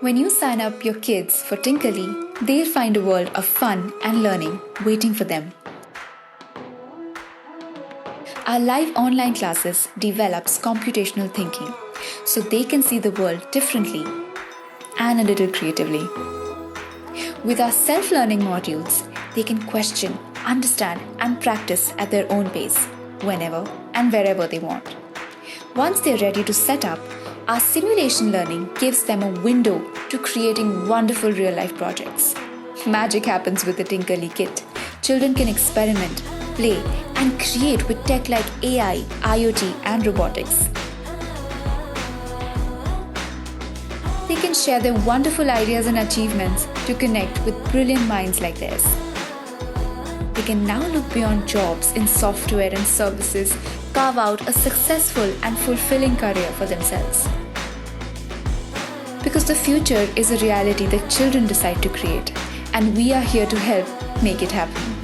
When you sign up your kids for Tinkerly, they'll find a world of fun and learning waiting for them. Our live online classes develops computational thinking so they can see the world differently and a little creatively. With our self-learning modules, they can question, understand and practice at their own pace, whenever and wherever they want. Once they're ready to set up, our simulation learning gives them a window to creating wonderful real-life projects. Magic happens with the Tinkerly kit. Children can experiment, play, and create with tech like AI, IoT, and robotics. They can share their wonderful ideas and achievements to connect with brilliant minds like theirs. They can now look beyond jobs in software and services, carve out a successful and fulfilling career for themselves. Because the future is a reality that children decide to create, and we are here to help make it happen.